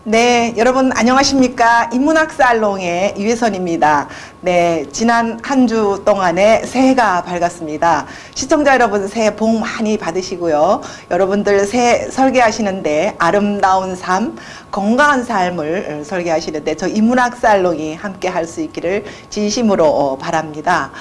네, 여러분 안녕하십니까? 인문학 살롱의 유혜선입니다. 네, 지난 한 주 동안에 새해가 밝았습니다. 시청자 여러분 새해 복 많이 받으시고요. 여러분들 새해 설계하시는데 아름다운 삶, 건강한 삶을 설계하시는데 저 인문학 살롱이 함께 할 수 있기를 진심으로 바랍니다.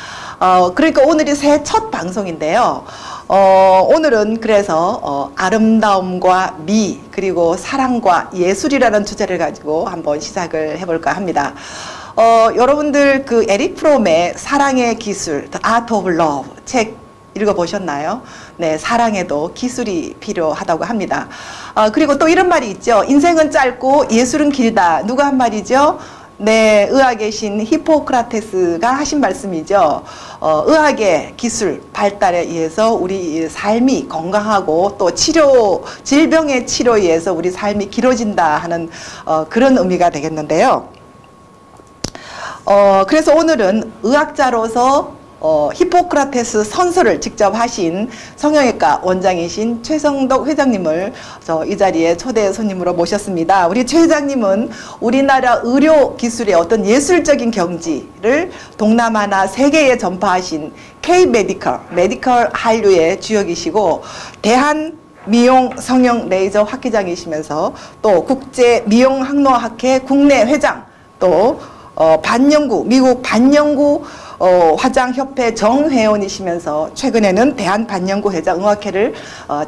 그러니까 오늘이 새해 첫 방송인데요. 오늘은 그래서 아름다움과 미 그리고 사랑과 예술이라는 주제를 가지고 한번 시작을 해볼까 합니다. 여러분들 그 에릭 프롬의 사랑의 기술, The Art of Love 책 읽어보셨나요? 네, 사랑에도 기술이 필요하다고 합니다. 그리고 또 이런 말이 있죠. 인생은 짧고 예술은 길다. 누가 한 말이죠? 네, 의학의 신 히포크라테스가 하신 말씀이죠. 의학의 기술 발달에 의해서 우리 삶이 건강하고 또 질병의 치료에 의해서 우리 삶이 길어진다 하는 그런 의미가 되겠는데요. 그래서 오늘은 의학자로서 히포크라테스 선서를 직접 하신 성형외과 원장이신 최성덕 회장님을 이 자리에 초대 손님으로 모셨습니다. 우리 최 회장님은 우리나라 의료 기술의 어떤 예술적인 경지를 동남아나 세계에 전파하신 K-메디컬 한류의 주역이시고 대한 미용 성형 레이저 학회장이시면서 또 국제 미용 학노학회 국내 회장 또 미국 반영구 화장협회 정회원이시면서 최근에는 대한반영구 회장의학회를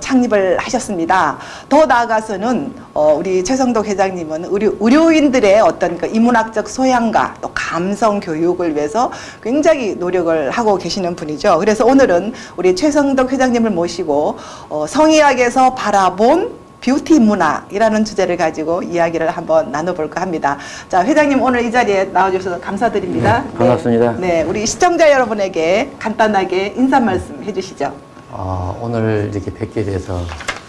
창립을 하셨습니다. 더 나아가서는 우리 최성덕 회장님은 의료인들의 어떤 그 인문학적 소양과 또 감성 교육을 위해서 굉장히 노력을 하고 계시는 분이죠. 그래서 오늘은 우리 최성덕 회장님을 모시고 성의학에서 바라본 뷰티 문학이라는 주제를 가지고 이야기를 한번 나눠볼까 합니다. 자, 회장님 오늘 이 자리에 나와주셔서 감사드립니다. 네, 반갑습니다. 네, 우리 시청자 여러분에게 간단하게 인사 말씀 해주시죠. 오늘 이렇게 뵙게 돼서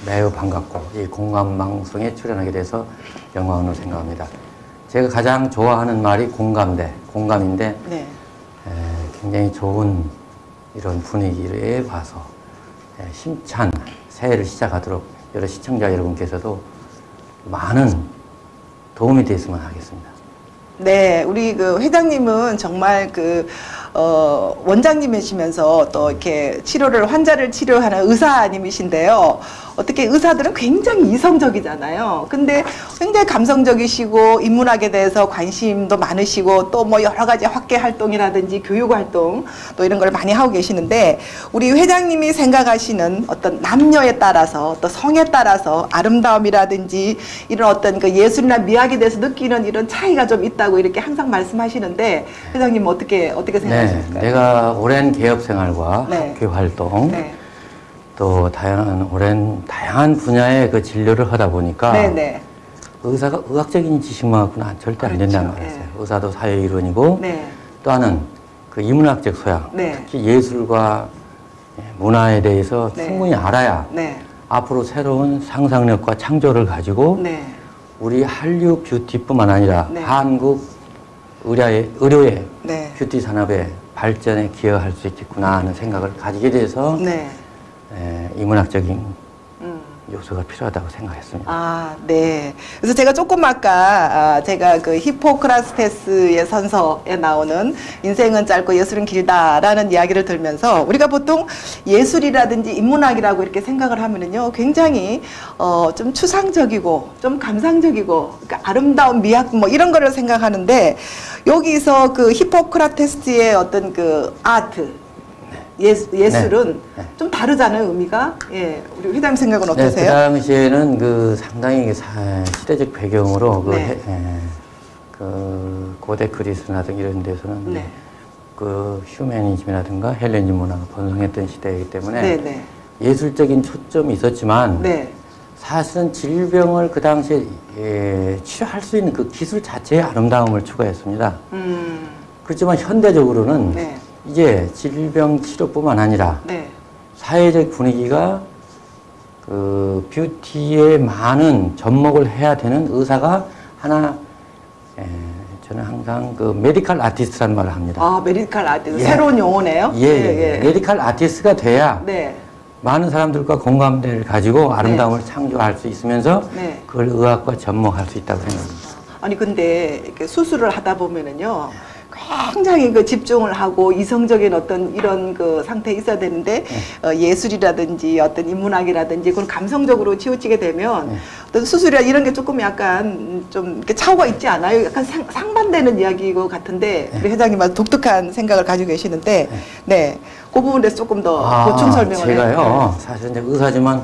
매우 반갑고 이 공감방송에 출연하게 돼서 영광으로 생각합니다. 제가 가장 좋아하는 말이 공감인데 네. 굉장히 좋은 이런 분위기에 봐서 힘찬 새해를 시작하도록 여러 시청자 여러분께서도 많은 도움이 됐으면 하겠습니다. 네, 우리 그 회장님은 정말 원장님이시면서 또 이렇게 환자를 치료하는 의사님이신데요. 어떻게 의사들은 굉장히 이성적이잖아요. 근데 굉장히 감성적이시고 인문학에 대해서 관심도 많으시고 또 뭐 여러 가지 학계 활동이라든지 교육 활동 또 이런 걸 많이 하고 계시는데 우리 회장님이 생각하시는 어떤 남녀에 따라서 또 성에 따라서 아름다움이라든지 이런 어떤 그 예술이나 미학에 대해서 느끼는 이런 차이가 좀 있다고 이렇게 항상 말씀하시는데 회장님 어떻게 생각하십니까? 네, 내가 오랜 개업 생활과 네. 학교 활동 네. 또 다양한 분야의 그 진료를 하다 보니까 네네. 의사가 의학적인 지식만 갖고는 절대 안 된다는 그렇죠. 말이에요. 네. 의사도 사회이론이고 네. 또 하나는 그 인문학적 소양, 네. 특히 예술과 문화에 대해서 네. 충분히 알아야 네. 앞으로 새로운 상상력과 창조를 가지고 네. 우리 한류 뷰티뿐만 아니라 네. 한국 의료의 네. 뷰티 산업의 발전에 기여할 수 있겠구나 하는 생각을 가지게 돼서 네. 인문학적인 요소가 필요하다고 생각했습니다. 아, 네. 그래서 제가 조금 아까 제가 그 히포크라테스의 선서에 나오는 인생은 짧고 예술은 길다라는 이야기를 들으면서 우리가 보통 예술이라든지 인문학이라고 이렇게 생각을 하면은요 굉장히 좀 추상적이고 좀 감상적이고 그러니까 아름다운 미학 뭐 이런 거를 생각하는데 여기서 그 히포크라테스의 어떤 그 아트 예술은 네. 좀 다르잖아요, 의미가. 예, 우리 회장님 생각은 어떠세요? 네, 그 당시에는 상당히 시대적 배경으로 고대 그리스라든가 이런 데서는 네. 휴머니즘이라든가 헬레니즘 문화가 번성했던 시대이기 때문에 네, 네. 예술적인 초점이 있었지만 네. 사실은 질병을 그 당시에 치료할 수 있는 그 기술 자체의 아름다움을 추구했습니다. 그렇지만 현대적으로는 네. 이제 질병 치료뿐만 아니라 네. 사회적 분위기가 그 뷰티에 많은 접목을 해야 되는 의사가 하나 저는 항상 그 메디컬 아티스트라는 말을 합니다. 아, 메디컬 아티스트. 예. 새로운 용어네요? 예. 메디컬 아티스트가 돼야 네. 많은 사람들과 공감대를 가지고 아름다움을 창조할 수 있으면서 네. 그걸 의학과 접목할 수 있다고 생각합니다. 아니 근데 이렇게 수술을 하다 보면은요 굉장히 그 집중을 하고 이성적인 어떤 이런 그 상태에 있어야 되는데 예술이라든지 어떤 인문학이라든지 그걸 감성적으로 치우치게 되면 어떤 수술이나 이런 게 조금 약간 좀 이렇게 차후가 있지 않아요? 약간 상반되는 이야기인 것 같은데 우리 회장님 아주 독특한 생각을 가지고 계시는데 네, 그 부분에 대해서 조금 더 보충 설명을 제가요 사실 이제 의사지만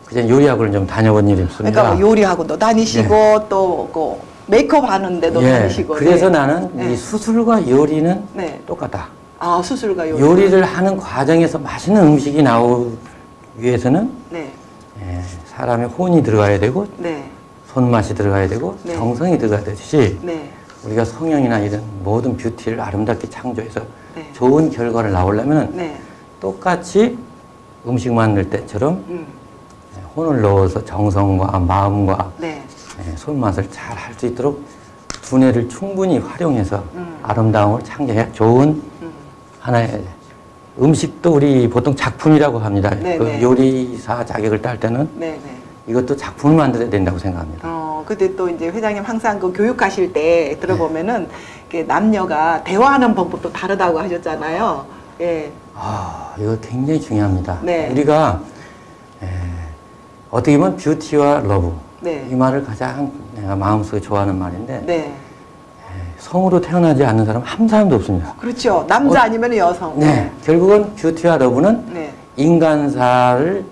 그냥 요리학원을 좀 다녀본 일이 있습니다. 그러니까 뭐 요리학원도 다니시고 또 그 메이크업 하는데도 다니시고. 그래서 나는 이 수술과 요리는 똑같다. 아, 수술과 요리. 요리를 하는 과정에서 맛있는 음식이 나오기 위해서는 사람의 혼이 들어가야 되고 손맛이 들어가야 되고 정성이 들어가야 되듯이 우리가 성형이나 이런 모든 뷰티를 아름답게 창조해서 좋은 결과를 나오려면 똑같이 음식 만들 때처럼 혼을 넣어서 정성과 마음과 손맛을 잘 할 수 있도록 두뇌를 충분히 활용해서 아름다움을 창조해야 좋은 하나의 음식도 우리 보통 작품이라고 합니다. 그 요리사 자격을 딸 때는 이것도 작품을 만들어야 된다고 생각합니다. 근데 또 이제 회장님 항상 그 교육하실 때 들어보면은 남녀가 대화하는 방법도 다르다고 하셨잖아요. 예. 이거 굉장히 중요합니다. 우리가 어떻게 보면 뷰티와 러브 이 말을 가장 내가 마음속에 좋아하는 말인데 성으로 태어나지 않는 사람 한 사람도 없습니다. 그렇죠. 남자 아니면 여성. 결국은 뷰티와 러브는 인간사를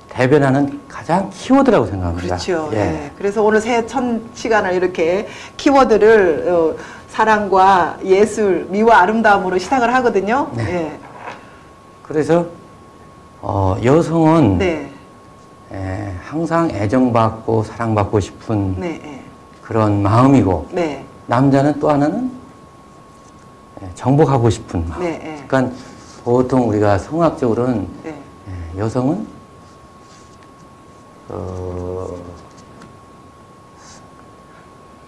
대변하는 가장 키워드라고 생각합니다. 그렇죠. 그래서 오늘 새 첫 시간을 이렇게 키워드를 사랑과 예술, 미와 아름다움으로 시작을 하거든요. 그래서 여성은 항상 애정받고 사랑받고 싶은 그런 마음이고 남자는 또 하나는 정복하고 싶은 마음. 그러니까 보통 우리가 성학적으로는 여성은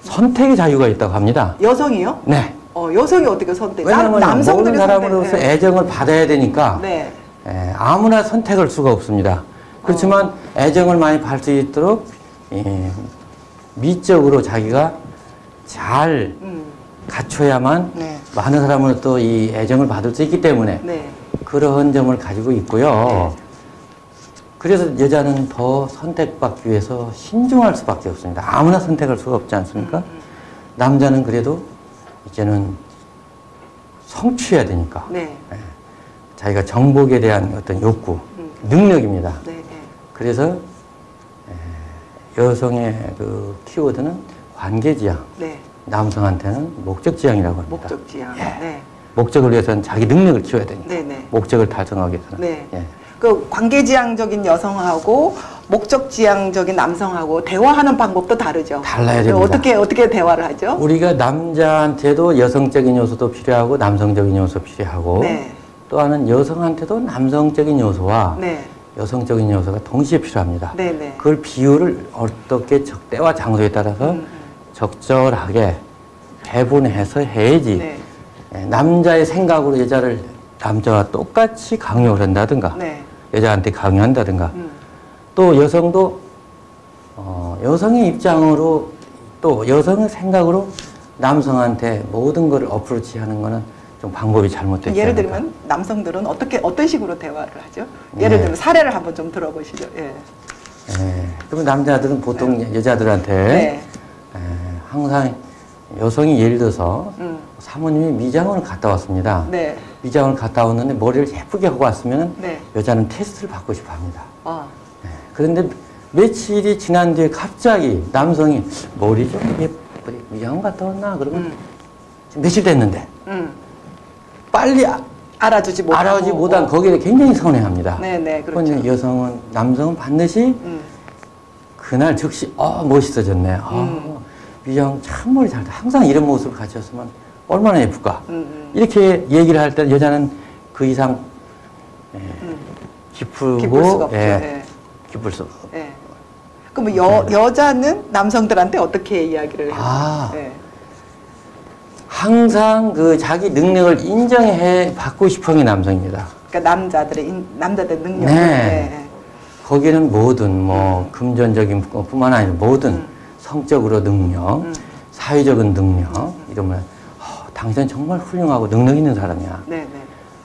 선택의 자유가 있다고 합니다. 여성이요? 네. 여성이 어떻게 선택? 왜냐하면 모든 사람으로서 애정을 받아야 되니까 아무나 선택할 수가 없습니다. 그렇지만 애정을 많이 받을 수 있도록 미적으로 자기가 잘 갖춰야만 많은 사람으로부터 이 애정을 받을 수 있기 때문에 그런 점을 가지고 있고요. 그래서 여자는 더 선택받기 위해서 신중할 수밖에 없습니다. 아무나 선택할 수가 없지 않습니까? 남자는 그래도 이제는 성취해야 되니까 자기가 정복에 대한 어떤 욕구, 능력입니다. 그래서 여성의 그 키워드는 관계지향, 남성한테는 목적지향이라고 합니다. 목적지향. 목적을 위해서는 자기 능력을 키워야 되니까. 목적을 달성하기 위해서는. 그 관계지향적인 여성하고 목적지향적인 남성하고 대화하는 방법도 다르죠. 달라야 됩니다. 어떻게 대화를 하죠? 우리가 남자한테도 여성적인 요소도 필요하고 남성적인 요소 필요하고 또 하나는 여성한테도 남성적인 요소와 여성적인 요소가 동시에 필요합니다. 그걸 비율을 어떻게 때와 장소에 따라서 적절하게 배분해서 해야지 남자의 생각으로 남자와 똑같이 강요를 한다든가 여자한테 강요한다든가 또 여성도 여성의 입장으로 또 여성의 생각으로 남성한테 모든 걸 어프로치하는 거는 좀 방법이 잘못되지 않을까. 예를 들면 남성들은 어떤 식으로 대화를 하죠? 예를 들면 사례를 한번 좀 들어보시죠. 그러면 남자들은 보통 여자들한테 항상 여성이 예를 들어서 사모님이 미장원을 갔다 왔습니다. 미장원을 갔다 왔는데 머리를 예쁘게 하고 왔으면 여자는 테스트를 받고 싶어 합니다. 그런데 며칠이 지난 뒤에 갑자기 남성이 머리 좀 예쁘게 미장원 갔다 왔나? 그러면 며칠 됐는데 빨리 알아주지 못한 거기에 굉장히 서운해합니다. 그렇죠. 여성은 남성은 반드시 그날 즉시 멋있어졌네. 미장 참 머리 잘다. 항상 이런 모습을 가졌으면 얼마나 예쁠까. 이렇게 얘기를 할 때 여자는 그 이상 기쁠 수가 없죠. 기쁠 수. 그럼 여자는 남성들한테 어떻게 이야기를 해요? 항상 그 자기 능력을 인정해 받고 싶은 게 남성입니다. 그러니까 남자들 능력. 네. 네. 거기는 모든 뭐 금전적인 것뿐만 아니라 모든 성적으로 능력, 사회적인 능력 이러면 당신은 정말 훌륭하고 능력 있는 사람이야. 네네.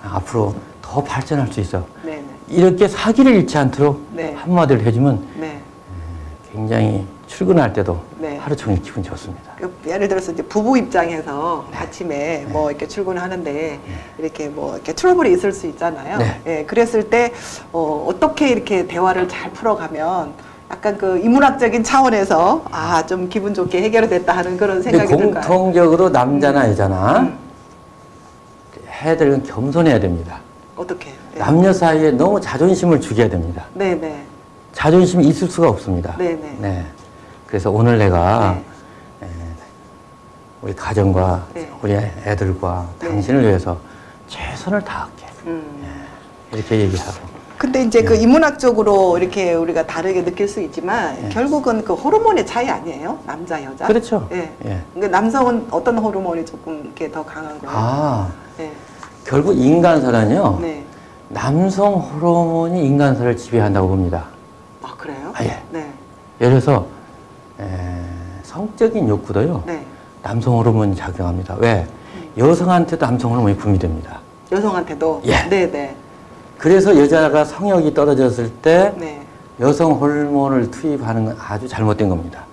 앞으로 더 발전할 수 있어. 네네. 이렇게 사기를 잃지 않도록 네. 한마디를 해주면 네. 굉장히 출근할 때도 네. 하루 종일 기분 좋습니다. 예를 들어서 이제 부부 입장에서 네. 아침에 뭐 이렇게 출근하는데 이렇게 뭐 이렇게 트러블이 있을 수 있잖아요. 네. 예, 그랬을 때 어떻게 이렇게 대화를 잘 풀어가면 약간 그 인문학적인 차원에서 좀 기분 좋게 해결됐다 하는 그런 생각이 들까요? 공통적으로 남자나 여자나 해야 될 건 겸손해야 됩니다. 어떻게? 네. 남녀 사이에 너무 자존심을 죽여야 됩니다. 네네. 자존심이 있을 수가 없습니다. 네네. 네. 그래서 오늘 내가 네. 우리 가정과 네. 우리 애들과 네. 당신을 위해서 최선을 다할게. 이렇게 얘기하고. 근데 이제 그 인문학적으로 이렇게 우리가 다르게 느낄 수 있지만 결국은 그 호르몬의 차이 아니에요? 남자, 여자? 그렇죠. 예. 예. 그러니까 남성은 어떤 호르몬이 조금 이렇게 더 강한 거예요? 네. 결국 인간사는요. 네. 남성 호르몬이 인간사를 지배한다고 봅니다. 아, 그래요? 예. 네. 예를 들어서 성적인 욕구도요. 네. 남성 호르몬이 작용합니다. 왜? 여성한테도 남성 호르몬이 분비됩니다. 여성한테도? 예. 네네. 그래서 여자가 성욕이 떨어졌을 때 네. 여성 호르몬을 투입하는 건 아주 잘못된 겁니다.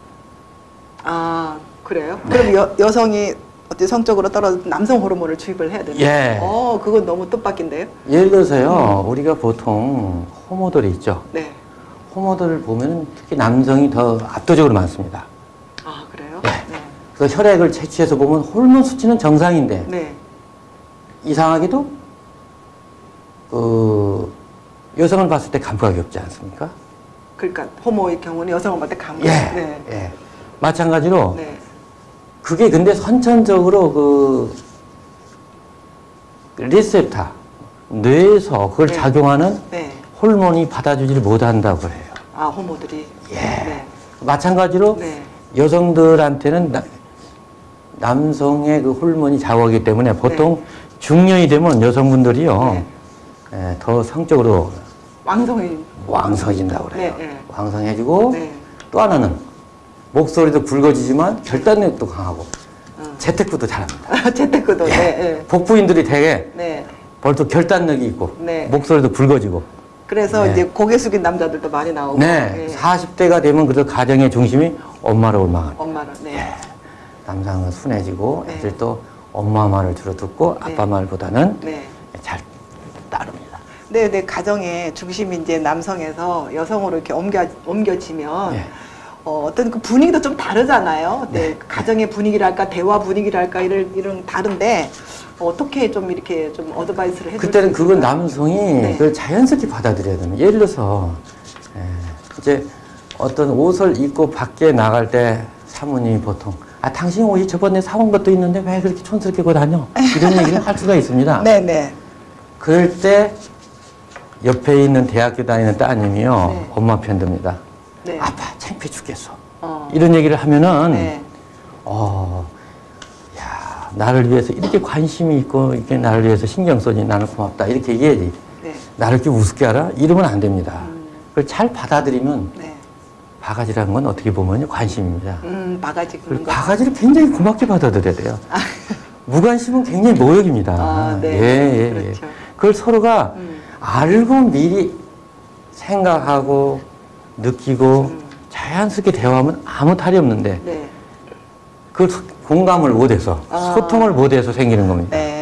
아, 그래요? 네. 그럼 여성이 어떻게 성적으로 떨어진 남성 호르몬을 주입을 해야 되나요? 예. 그건 너무 뜻밖인데요? 예를 들어서요, 우리가 보통 호모들이 있죠. 네. 호모들을 보면 특히 남성이 더 압도적으로 많습니다. 아, 그래요? 예. 네. 그래서 혈액을 채취해서 보면 호르몬 수치는 정상인데 네. 이상하게도 여성을 봤을 때 감각이 없지 않습니까? 그러니까 호모의 경우는 여성을 봤을 때 감각. 예. 네. 예. 마찬가지로 네. 그게 근데 선천적으로 그 리셉터 뇌에서 그걸 네. 작용하는 네. 호르몬이 받아주지를 못한다고 해요. 아, 호모들이. 예. 네. 마찬가지로 네. 여성들한테는 남성의 그 호르몬이 작용하기 때문에 보통 중년이 되면 여성분들이요. 더 성적으로 왕성해진다고 그래요. 네, 네. 왕성해지고 네. 또 하나는 목소리도 굵어지지만 결단력도 강하고 재테크도 잘합니다. 재테크도. 예. 네. 복부인들이 되게 네. 벌써 결단력이 있고 네. 목소리도 굵어지고. 그래서 네. 이제 고개 숙인 남자들도 많이 나오고. 네. 40대가 되면 그래도 가정의 중심이 엄마로 올라갑니다. 엄마를. 네. 예. 남성은 순해지고 네. 애들도 엄마 말을 들어 듣고 아빠 말보다는 네. 잘 따릅니다. 네, 네, 가정의 중심이 이제 남성에서 여성으로 이렇게 옮겨지면 예. 어떤 그 분위기도 좀 다르잖아요. 네, 가정의 분위기랄까, 대화 분위기랄까 이런 다른데 어떻게 좀 이렇게 좀 어드바이스를 해줄 그때는 수 그건 있을까요? 남성이 네. 그걸 자연스럽게 받아들여야 됩니다. 예를 들어서 이제 어떤 옷을 입고 밖에 나갈 때 사모님이 보통 당신 옷이 저번에 사온 것도 있는데 왜 그렇게 촌스럽게 입고 다녀? 이런 얘기를 할 수가 있습니다. 네, 네. 그럴 때 옆에 있는 대학교 다니는 따님이요. 네. 엄마 편 듭니다. 네. 아빠 창피해 죽겠어. 이런 얘기를 하면은 네. 야, 나를 위해서 이렇게 관심이 있고 이렇게 나를 위해서 신경 써니 나는 고맙다. 이렇게 얘기해야지. 네. 나를 이렇게 우습게 알아? 이러면 안 됩니다. 그걸 잘 받아들이면 네. 바가지라는 건 어떻게 보면 관심입니다. 바가지 그런 거. 바가지를 굉장히 고맙게 받아들여야 돼요. 무관심은 굉장히 모욕입니다. 네. 예. 그렇죠. 그걸 서로가 알고 미리 생각하고 느끼고 자연스럽게 대화하면 아무 탈이 없는데 네. 그걸 공감을 못해서 소통을 못해서 생기는 겁니다. 네.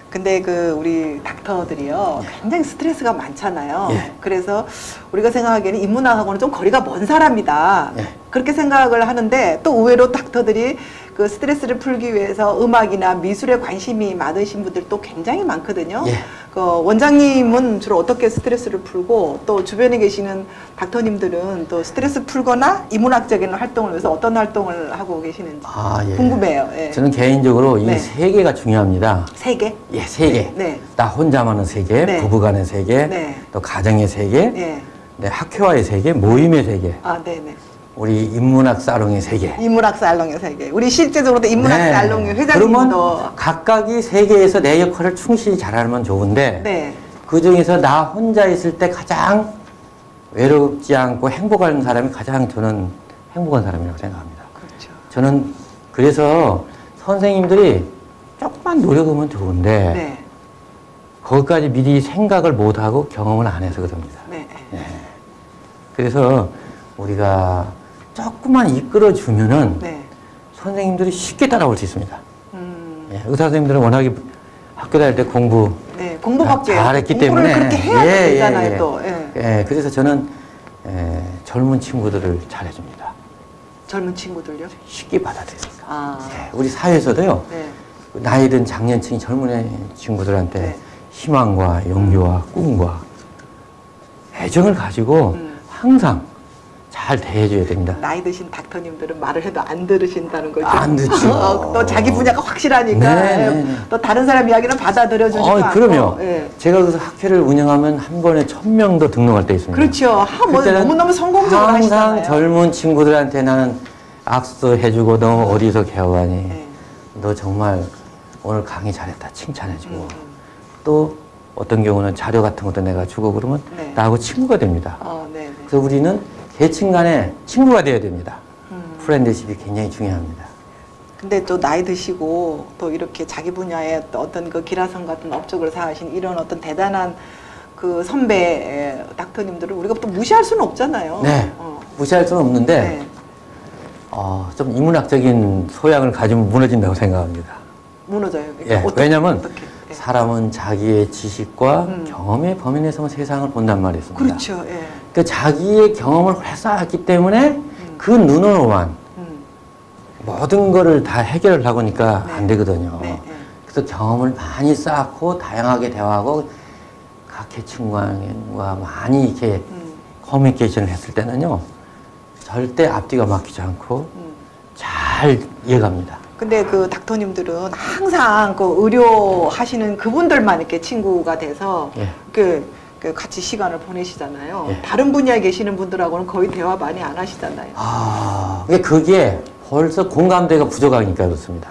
근데 그 우리 닥터들이요 굉장히 스트레스가 많잖아요. 예. 그래서 우리가 생각하기에는 인문학하고는 좀 거리가 먼 사람이다. 예. 그렇게 생각을 하는데 또 의외로 닥터들이 그 스트레스를 풀기 위해서 음악이나 미술에 관심이 많으신 분들도 굉장히 많거든요. 예. 그 원장님은 주로 어떻게 스트레스를 풀고 또 주변에 계시는 닥터님들은 또 스트레스 풀거나 인문학적인 활동을 위해서 어떤 활동을 하고 계시는지 예. 궁금해요. 예. 저는 개인적으로 네. 이 세 개가 중요합니다. 세 개? 예, 세 개. 네. 나 혼자만의 세계, 네. 부부간의 세계, 네. 또 가정의 세계, 네. 네, 학회와의 세계, 모임의 세계, 네네. 우리 인문학 사롱의 세계. 인문학 살롱의 세계. 우리 실제적으로도 인문학 살롱의 회장님도. 그러면 각각이 세계에서 내 역할을 충실히 잘하면 좋은데 네. 그 중에서 나 혼자 있을 때 가장 외롭지 않고 행복한 사람이 가장 저는 행복한 사람이라고 생각합니다. 그렇죠. 저는 그래서 선생님들이 조금만 노력하면 좋은데 네. 거기까지 미리 생각을 못하고 경험을 안 해서 그럽니다. 네. 네. 그래서 우리가 조금만 이끌어주면은 네. 선생님들이 쉽게 따라올 수 있습니다. 예, 의사 선생님들은 워낙에 학교 다닐 때 공부 네, 공부밖에 잘했기 공부를 때문에 그렇게 해야 되잖아요, 또. 예, 그래서 저는 젊은 친구들을 잘해줍니다. 젊은 친구들요? 쉽게 받아들이니까. 아. 예, 우리 사회에서도요. 네. 나이 든 장년층 젊은 친구들한테 네. 희망과 용기와 꿈과 애정을 가지고 항상 잘 대해줘야 됩니다. 나이 드신 닥터님들은 말을 해도 안 들으신다는 거죠. 안 듣죠. 또 자기 분야가 확실하니까 네. 또 다른 사람 이야기는 받아들여주지도 않고. 그럼요. 예. 제가 그래서 학회를 운영하면 한 번에 1000명도 등록할 때 있습니다. 그렇죠. 너무너무 성공적으로 하시잖아요. 항상 젊은 친구들한테 나는 악수해주고 너 어디서 개업하니? 네. 너 정말 오늘 강의 잘했다 칭찬해주고 또 어떤 경우는 자료 같은 것도 내가 주고 그러면 네. 나하고 친구가 됩니다. 네. 그래서 우리는 계층 간에 친구가 되어야 됩니다. 프렌드십이 굉장히 중요합니다. 근데 또 나이 드시고 또 이렇게 자기 분야에 또 어떤 그 기라성 같은 업적을 쌓으신 이런 어떤 대단한 그 선배 닥터님들을 우리가 또 무시할 수는 없잖아요. 네. 무시할 수는 없는데 네. 좀 인문학적인 소양을 가지면 무너진다고 생각합니다. 무너져요. 그러니까 왜냐하면 어떻게? 사람은 자기의 지식과 경험의 범위 내에서 세상을 본단 말이었습니다. 그렇죠. 예. 그러니까 자기의 경험을 쌓았기 때문에 그 눈으로만 모든 거를 다 해결을 하고니까 안 되거든요. 그래서 경험을 많이 쌓고 다양하게 대화하고 각 계층과 많이 이렇게 커뮤니케이션을 했을 때는요. 절대 앞뒤가 막히지 않고 잘 이해갑니다. 근데 그 닥터님들은 항상 그 의료 하시는 그분들만 이렇게 친구가 돼서 그 같이 시간을 보내시잖아요. 다른 분야에 계시는 분들하고는 거의 대화 많이 안 하시잖아요. 그게 벌써 공감대가 부족하니까 그렇습니다.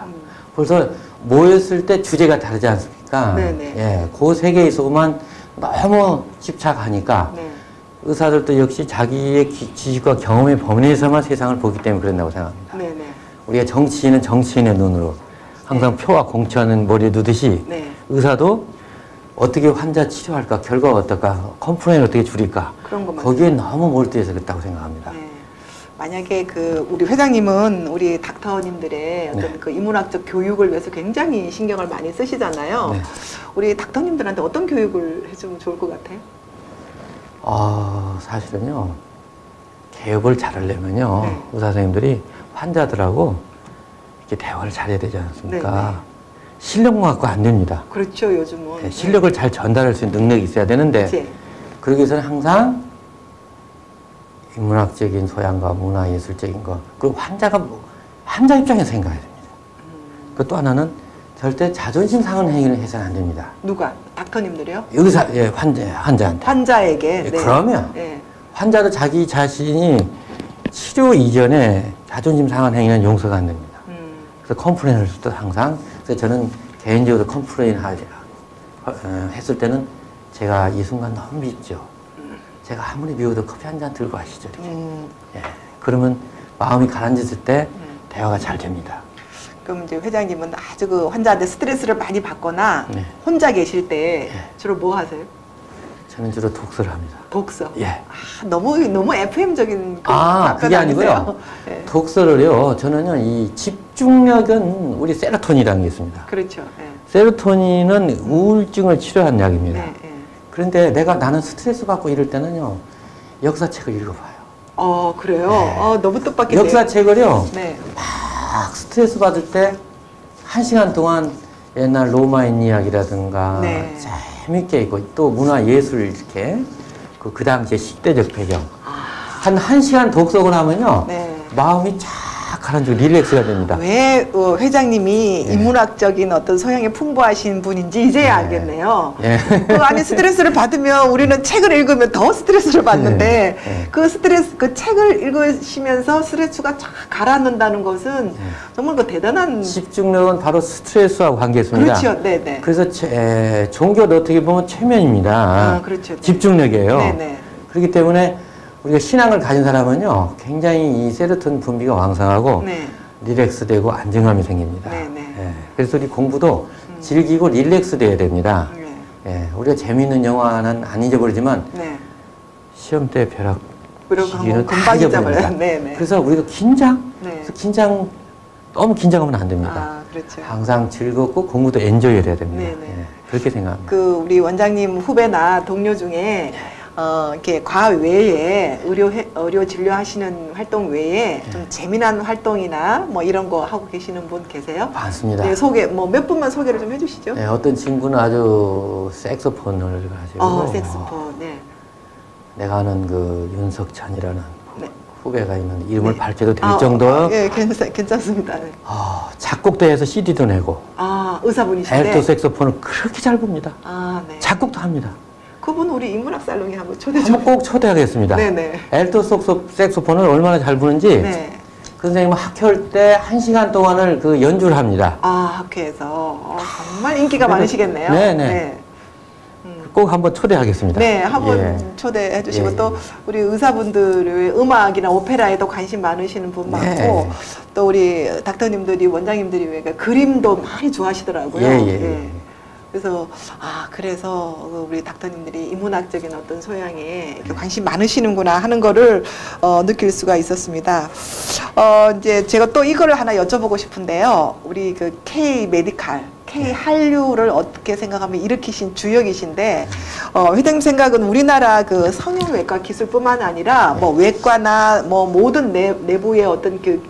벌써 모였을 때 주제가 다르지 않습니까? 네네. 그 세계에서만 너무 집착하니까 의사들도 역시 자기의 지식과 경험의 범위 내에서만 세상을 보기 때문에 그런다고 생각합니다. 네네. 우리가 정치인은 정치인의 눈으로 항상 표와 공처는 머리에 두듯이 의사도 어떻게 환자 치료할까, 결과가 어떨까, 컴플레인을 어떻게 줄일까, 그런 것만 거기에 너무 몰두해서 그렇다고 생각합니다. 만약에 그 우리 회장님은 우리 닥터님들의 어떤 그 인문학적 교육을 위해서 굉장히 신경을 많이 쓰시잖아요. 우리 닥터님들한테 어떤 교육을 해주면 좋을 것 같아요? 사실은요, 개업을 잘하려면요, 의사 선생님들이 환자들하고 이렇게 대화를 잘해야 되지 않습니까? 실력만 갖고 안 됩니다. 그렇죠, 요즘은. 실력을 잘 전달할 수 있는 능력이 있어야 되는데, 그러기 위해서는 항상 인문학적인 소양과 문화예술적인 것, 그리고 환자 입장에서 생각해야 됩니다. 그 또 하나는 절대 자존심 상하는 행위를 해서는 안 됩니다. 누가? 닥터님들이요? 의사, 환자한테. 환자에게. 그러면 환자도 자기 자신이 치료 이전에 자존심 상한 행위는 용서가 안 됩니다. 그래서 컴플레인을 할 때 항상, 그래서 저는 개인적으로 컴플레인 했을 때는 제가 이 순간 너무 밉죠. 제가 아무리 미워도 커피 한 잔 들고 가시죠. 그러면 마음이 가라앉았을 때 대화가 잘 됩니다. 그럼 이제 회장님은 아주 그 환자한테 스트레스를 많이 받거나 혼자 계실 때 주로 뭐 하세요? 저는 주로 독서를 합니다. 독서? 너무 FM적인 그게 아니고요. 독서를요, 저는요, 이 집중력은 우리 세로토닌이라는 게 있습니다. 그렇죠. 세로토닌은 우울증을 치료하는 약입니다. 그런데 나는 스트레스 받고 이럴 때는요, 역사책을 읽어봐요. 그래요? 너무 뜻밖이네요. 역사책을요, 막 스트레스 받을 때 1시간 동안 옛날 로마인 이야기라든가 재밌게 있고 또 문화예술 이렇게 그 당시의 시대적 배경 한 1시간 독서를 하면요, 마음이 쫙 쫙 가라앉고 릴렉스가 됩니다. 왜 회장님이 예. 인문학적인 어떤 소양이 풍부하신 분인지 이제야 예. 알겠네요. 예. 그 안에 스트레스를 받으면 우리는 책을 읽으면 더 스트레스를 받는데 예. 그 책을 읽으시면서 스트레스가 쫙 가라앉는다는 것은 정말 그 대단한 집중력은 바로 스트레스와 관계 있습니다. 그렇죠. 네네. 그래서 종교도 어떻게 보면 최면입니다. 그렇죠. 집중력이에요. 네네. 그렇기 때문에 우리가 신앙을 가진 사람은요, 굉장히 이 세로토닌 분비가 왕성하고 네. 릴렉스되고 안정감이 생깁니다. 네네. 예. 그래서 우리 공부도 즐기고 릴렉스돼야 됩니다. 예. 우리가 재미있는 영화는 안 잊어버리지만 네. 시험 때 벼락 시기는 금방 잊어버려요. 네네. 그래서 우리가 네. 그래서 너무 긴장하면 안 됩니다. 아, 그렇죠. 항상 즐겁고 공부도 엔조이를 해야 됩니다. 네네. 예. 그렇게 생각합니다. 그 우리 원장님 후배나 동료 중에 이렇게 과외 외에 의료 진료하시는 활동 외에 좀 재미난 활동이나 뭐 이런 거 하고 계시는 분 계세요? 많습니다. 네, 몇 분만 소개를 좀 해주시죠. 네, 어떤 친구는 아주 색소폰을 가지고 색소폰. 네. 내가 아는 그 윤석찬이라는 네. 후배가 있는데 이름을 네. 밝혀도 될 정도로 예, 괜찮습니다. 네. 작곡도 해서 CD도 내고 의사분이신데 알토 색소폰을 그렇게 잘 봅니다. 네. 작곡도 합니다. 그분 우리 인문학 살롱에 한번 꼭 초대하겠습니다. 네네. 알토 색소폰을 얼마나 잘 부는지 네. 그 선생님은 학교할 때 1시간 동안을 그 연주를 합니다. 학회에서 정말 인기가 많으시겠네요. 네네. 네. 꼭 한번 초대하겠습니다. 네, 한번 초대해 주시고 또 우리 의사분들 음악이나 오페라에도 관심 많으시는 분 많고 또 우리 닥터님들이 원장님들이 왜 그림도 많이 좋아하시더라고요. 예. 그래서 그래서 우리 닥터님들이 인문학적인 어떤 소양에 이렇게 관심 많으시는구나 하는 거를 느낄 수가 있었습니다. 이제 제가 또 이거를 하나 여쭤보고 싶은데요. 우리 그 K 메디칼, K 한류를 어떻게 생각하면 일으키신 주역이신데 회장님 생각은 우리나라 그 성형외과 기술뿐만 아니라 뭐 외과나 뭐 모든 내부의 어떤 그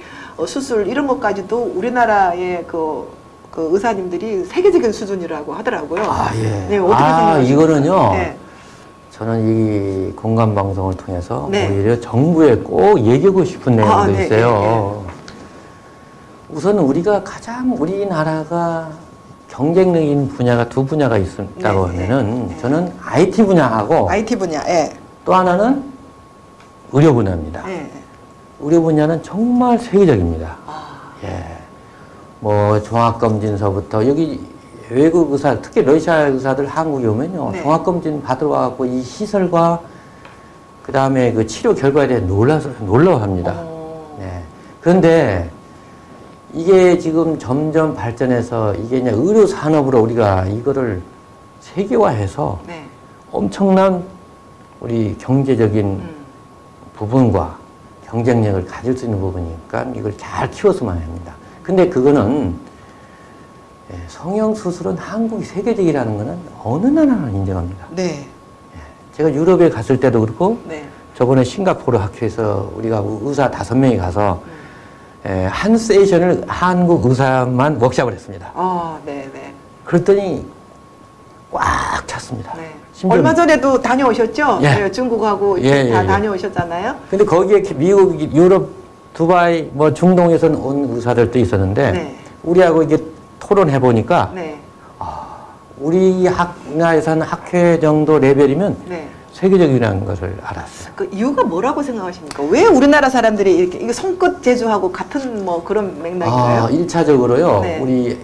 수술 이런 것까지도 우리나라의 그 의사님들이 세계적인 수준이라고 하더라고요. 예. 네, 어떻게 생각하십니까? 이거는요. 네. 저는 이 공감 방송을 통해서 네. 오히려 정부에 꼭 얘기하고 싶은 내용도 네, 있어요. 우선 우리가 가장 우리나라가 경쟁력인 분야가 두 분야가 있다고 하면은 저는 IT 분야하고 IT 분야. 또 하나는 의료 분야입니다. 의료 분야는 정말 세계적입니다. 뭐 종합검진서부터 여기 외국 의사, 특히 러시아 의사들 한국에 오면요, 종합검진 받으러 와갖고 이 시설과 그 다음에 그 치료 결과에 대해 놀라워합니다. 그런데 이게 지금 점점 발전해서 이게 이제 의료 산업으로 우리가 이거를 세계화해서 엄청난 우리 경제적인 부분과 경쟁력을 가질 수 있는 부분이니까 이걸 잘 키웠으면 합니다. 근데 그거는 성형수술은 한국이 세계적이라는 거는 어느 나라는 인정합니다. 제가 유럽에 갔을 때도 그렇고 저번에 싱가포르 학회에서 우리가 의사 5명이 가서 한 세션을 한국 의사만 워크숍을 했습니다. 그랬더니 꽉 찼습니다. 얼마 전에도 다녀오셨죠? 중국하고 다 다녀오셨잖아요. 근데 거기에 미국, 유럽, 두바이, 뭐 중동에서 온 의사들도 있었는데 우리하고 이게 토론해 보니까 우리 우리나라에서는 학회 정도 레벨이면 세계적이라는 것을 알았어요. 그 이유가 뭐라고 생각하십니까? 왜 우리나라 사람들이 이게 손끝 제조하고 같은 뭐 그런 맥락인가요? 1차적으로요. 우리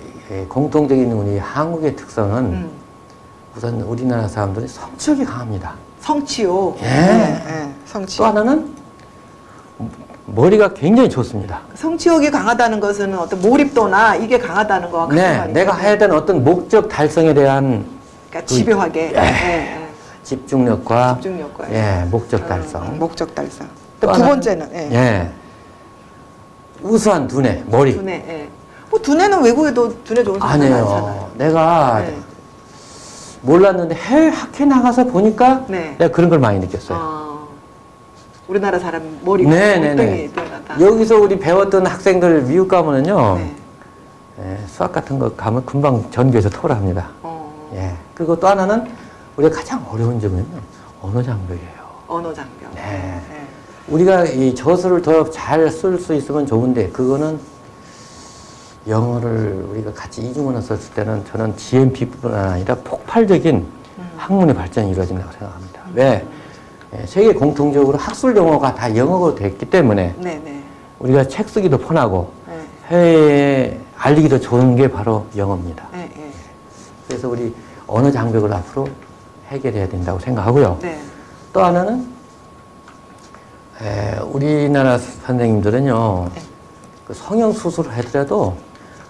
공통적인 우리 한국의 특성은 우선 우리나라 사람들이 성취욕이 강합니다. 성취욕. 성취욕. 또 하나는 머리가 굉장히 좋습니다. 성취욕이 강하다는 것은 어떤 몰입도나 이게 강하다는 거와 같은 말이죠. 내가 해야 되는 어떤 목적 달성에 대한 그러니까 집요하게 집중력과 목적 달성. 목적 달성. 또 두 번째는 우수한 두뇌, 머리. 뭐 두뇌는 외국에도 두뇌 좋은 사람들 많잖아요. 내가 몰랐는데 해외 학회 나가서 보니까 내가 그런 걸 많이 느꼈어요. 우리나라 사람 머리가 엉덩이 뛰어나다. 여기서 우리 배웠던 학생들 미국 가면은요, 수학 같은 거 가면 금방 전교에서 토로합니다. 그리고 또 하나는 우리가 가장 어려운 점은요, 언어 장벽이에요. 언어 장벽. 우리가 이 저술을 더 잘 쓸 수 있으면 좋은데 그거는 영어를 우리가 같이 이중언어 썼을 때는 저는 GMP뿐 아니라 폭발적인 학문의 발전이 이루어진다고 생각합니다. 왜? 세계 공통적으로 학술 용어가 다 영어로 됐기 때문에 네네. 우리가 책 쓰기도 편하고 해외에 알리기도 좋은 게 바로 영어입니다. 그래서 우리 언어 장벽을 앞으로 해결해야 된다고 생각하고요. 네. 또 하나는 우리나라 선생님들은요. 그 성형 수술을 하더라도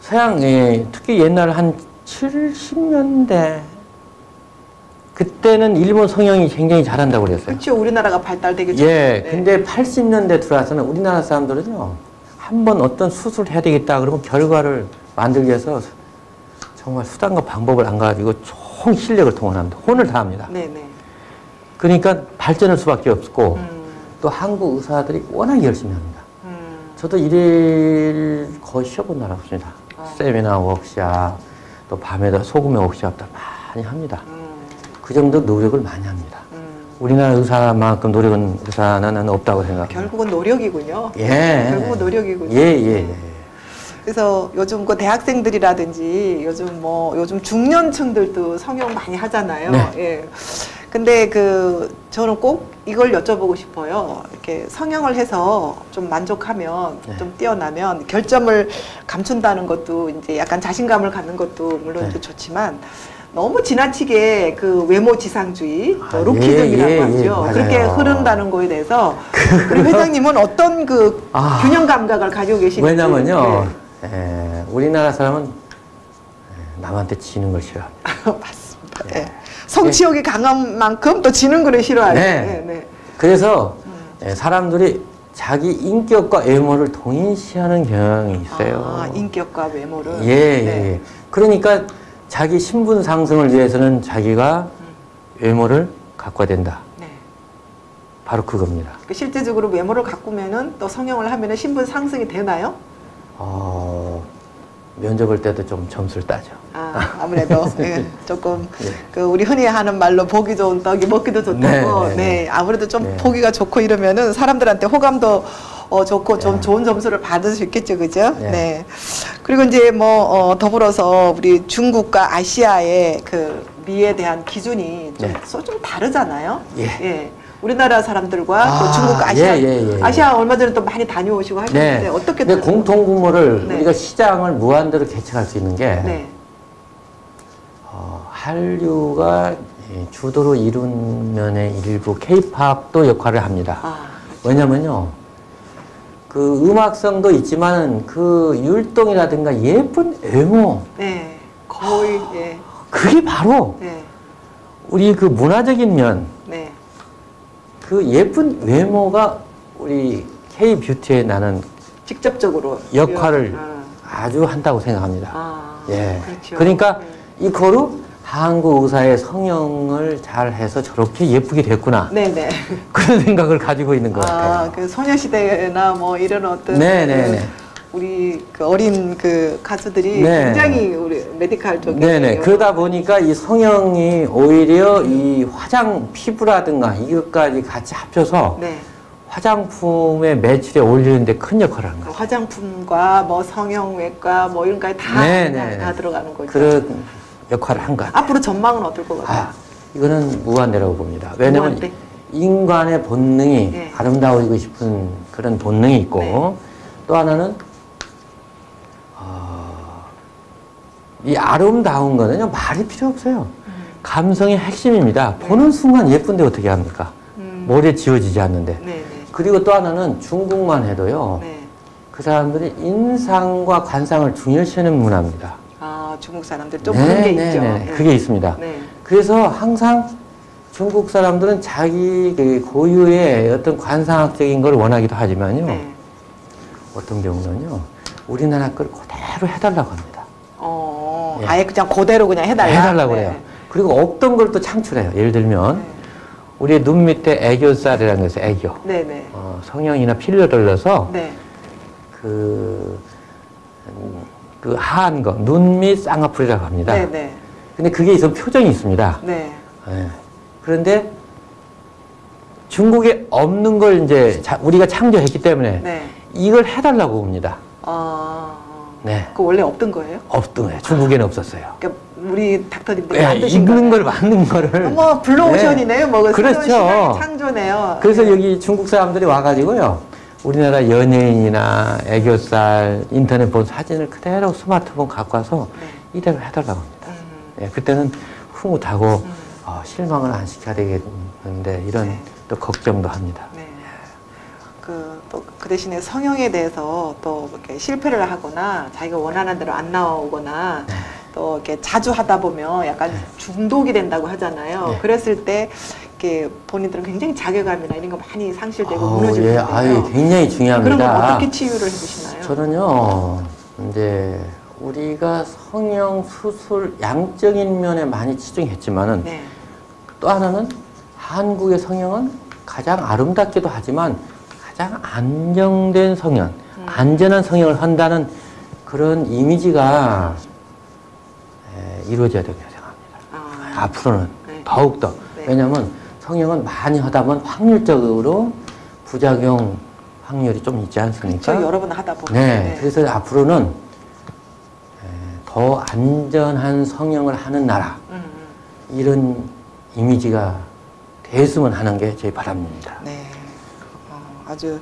서양 특히 옛날 한 70년대 그때는 일본 성형이 굉장히 잘한다고 그랬어요. 그렇죠. 우리나라가 발달되기 전에. 예. 근데 80년대 들어와서는 우리나라 사람들은요. 한번 어떤 수술을 해야 되겠다 그러면 결과를 만들기 위해서 정말 수단과 방법을 안 가지고 총 실력을 동원합니다. 혼을 다합니다. 네네. 그러니까 발전할 수밖에 없고 또 한국 의사들이 워낙 열심히 합니다. 저도 일일 거의 쉬어본 날 없습니다. 세미나 워크샵, 또 밤에도 소금의 워크샵도 많이 합니다. 그 정도 노력을 많이 합니다. 우리나라 의사만큼 노력은 의사는 없다고 생각합니다. 결국은 노력이군요. 예. 결국은 노력이군요. 예. 그래서 요즘 그 대학생들이라든지 요즘 중년층들도 성형 많이 하잖아요. 네. 예. 근데 저는 꼭 이걸 여쭤보고 싶어요. 이렇게 성형을 해서 좀 만족하면, 좀 뛰어나면 결점을 감춘다는 것도 이제 약간 자신감을 갖는 것도 물론 좋지만 너무 지나치게 그 외모 지상주의, 루키즘이라고 하죠. 그렇게 흐른다는 거에 대해서 우리 회장님은 어떤 균형 감각을 가지고 계시는지. 왜냐면요, 우리나라 사람은 남한테 지는 걸 싫어합니다. 맞습니다. 성취욕이 강한 만큼 또 지는 거를 싫어하죠. 그래서 사람들이 자기 인격과 외모를 동일시하는 경향이 있어요. 인격과 외모를. 예. 그러니까 자기 신분 상승을 위해서는 자기가 외모를 가꿔야 된다. 바로 그겁니다. 실제적으로 외모를 가꾸면은 또 성형을 하면은 신분 상승이 되나요? 면접 볼 때도 좀 점수를 따죠. 아무래도 조금 우리 흔히 하는 말로 보기 좋은 떡이 먹기도 좋다고. 아무래도 좀 보기가 좋고 이러면은 사람들한테 호감도 좋고 좀 좋은 점수를 받을 수 있겠죠, 그죠? 그리고 이제 더불어서 우리 중국과 아시아의 그 미에 대한 기준이 좀 다르잖아요. 우리나라 사람들과 또 중국, 아시아, 아시아 얼마 전에 또 많이 다녀오시고 하셨는데 어떻게 근데 공통분모를 우리가 시장을 무한대로 개척할 수 있는 게 한류가 주도로 이룬 면의 일부 케이팝도 역할을 합니다. 왜냐면요, 그 음악성도 있지만 그 율동이라든가 예쁜 외모, 거의 그게 바로 우리 그 문화적인 면, 그 예쁜 외모가 우리 K-뷰티에 나는 직접적으로 역할을 아주 한다고 생각합니다. 그렇죠. 그러니까 이거로 한국 의사의 성형을 잘 해서 저렇게 예쁘게 됐구나. 그런 생각을 가지고 있는 것 같아요. 그 소녀시대나 이런 어떤 우리 그 어린 그 가수들이 굉장히 우리 메디컬 쪽에 그러다 보니까 이 성형이 오히려 이 화장 피부라든가 이것까지 같이 합쳐서 화장품의 매출에 올리는데 큰 역할을 하는 거예요. 화장품과 성형외과 이런 거에 다 들어가는 거죠. 그런 역할을 한 것 같아요. 앞으로 전망은 어떨 것 같아요? 이거는 무한대라고 봅니다. 왜냐면 인간의 본능이 아름다워지고 싶은 그런 본능이 있고 또 하나는 이 아름다운 거는요, 말이 필요 없어요. 감성의 핵심입니다. 보는 순간 예쁜데 어떻게 합니까? 머리에 지워지지 않는데. 그리고 또 하나는 중국만 해도요, 그 사람들이 인상과 관상을 중요시하는 문화입니다. 중국 사람들 좀 그런 게 있죠. 그게 있습니다. 그래서 항상 중국 사람들은 자기 그 고유의 어떤 관상학적인 걸 원하기도 하지만요, 어떤 경우는요, 우리나라 걸 그대로 해달라고 합니다. 아예 그냥 그대로 그냥 해달라고 그래요. 그리고 없던 걸 또 창출해요. 예를 들면 우리의 눈 밑에 애교살이라는 것이 애교. 성형이나 필러를 넣어서 그 하얀 거, 눈 밑 쌍꺼풀이라고 합니다. 근데 그게 있으면 표정이 있습니다. 그런데 중국에 없는 걸 이제 우리가 창조했기 때문에 네. 이걸 해달라고 봅니다. 네. 그 원래 없던 거예요? 없던 거예요. 중국에는 없었어요. 그러니까 우리 닥터님들이 네, 만드신 읽는 걸 만든 거를. 뭐 블루오션이네요. 뭐 그렇죠. 새로운 시장의 창조네요. 그래서 여기 중국 사람들이 와가지고요. 우리나라 연예인이나 애교살, 인터넷 본 사진을 그대로 스마트폰 갖고 와서 이대로 해달라고 합니다. 예, 그때는 흐뭇하고 실망을 안 시켜야 되겠는데 이런 또 걱정도 합니다. 그 대신에 성형에 대해서 또 이렇게 실패를 하거나 자기가 원하는 대로 안 나오거나 또 이렇게 자주 하다 보면 약간 중독이 된다고 하잖아요. 그랬을 때 이렇게 본인들은 굉장히 자괴감이나 이런 거 많이 상실되고 무너지고 있는데요. 굉장히 중요합니다. 그런 건 어떻게 치유를 해보시나요? 저는요, 이제 우리가 성형 수술 양적인 면에 많이 치중했지만은 또 하나는 한국의 성형은 가장 아름답기도 하지만 가장 안정된 성형, 안전한 성형을 한다는 그런 이미지가 이루어져야 된다고 생각합니다. 앞으로는 더욱더. 왜냐하면 성형은 많이 하다 보면 확률적으로 부작용 확률이 좀 있지 않습니까? 그렇죠. 여러 번 하다 보면. 네. 그래서 앞으로는 더 안전한 성형을 하는 나라 이런 이미지가 됐으면 하는 게 제 바람입니다. 네. 아주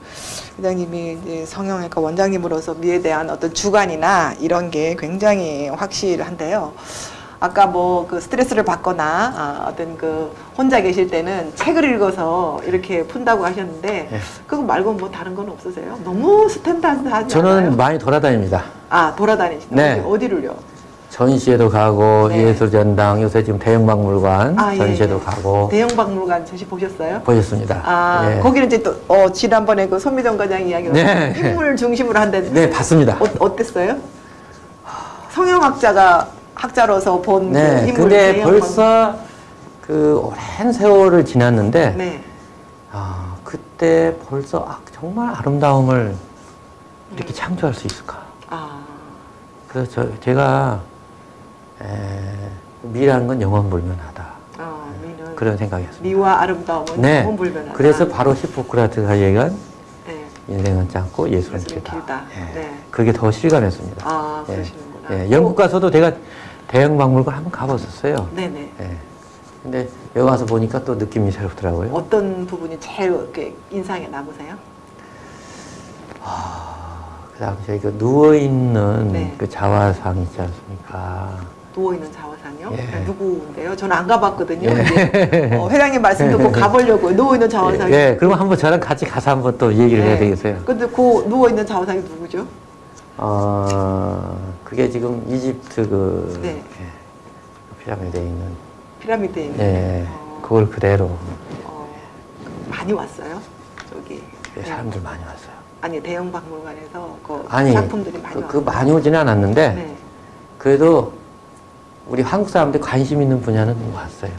회장님이 이제 성형외과 원장님으로서 미에 대한 어떤 주관이나 이런 게 굉장히 확실한데요. 아까 뭐 그 스트레스를 받거나 어떤 그 혼자 계실 때는 책을 읽어서 이렇게 푼다고 하셨는데 그거 말고 뭐 다른 건 없으세요? 너무 스탠다드하지 저는 않아요? 많이 돌아다닙니다. 돌아다니시나요? 네. 어디를요? 전시회도 가고 예술전당, 요새 지금 대형박물관 전시회도 가고. 대형박물관 전시 보셨어요? 보셨습니다. 거기는 이제 또 지난번에 그 손미정 과장 이야기로 인물 중심으로 한다는. 네, 봤습니다. 어땠어요? 학자로서 본 그 인물. 근데 벌써 그 오랜 세월을 지났는데 그때 벌써 정말 아름다움을 이렇게 창조할 수 있을까? 그래서 제가 미라는 건 영원불변하다. 그런 생각이었습니다. 미와 아름다움은 영원불변하다. 그래서 바로 히포크라테스가 얘기한 인생은 짧고 예술은 길다. 그게 더 실감했습니다. 그러시는구나. 영국 가서도 제가 대형박물관 한번 가봤었어요. 근데 여기 와서 보니까 또 느낌이 새롭더라고요. 어떤 부분이 제일 이렇게 인상에 남으세요? 그 당시에 그 누워있는 그 자화상 있지 않습니까? 누워있는 자화상이요? 누구인데요? 저는 안 가봤거든요. 회장님 말씀 듣고 가보려고요. 누워있는 자화상이. 그러면 한번 저랑 같이 가서 한번 또 얘기를 해야 되겠어요. 근데 그 누워있는 자화상이 누구죠? 그게 지금 이집트 피라미드에 있는. 피라미드에 있는. 그걸 그대로. 많이 왔어요? 저기. 사람들 많이 왔어요. 아니 대형 박물관에서 그 작품들이 많이 왔어요. 많이 오지는 않았는데 그래도 우리 한국 사람들이 관심 있는 분야는 왔어요.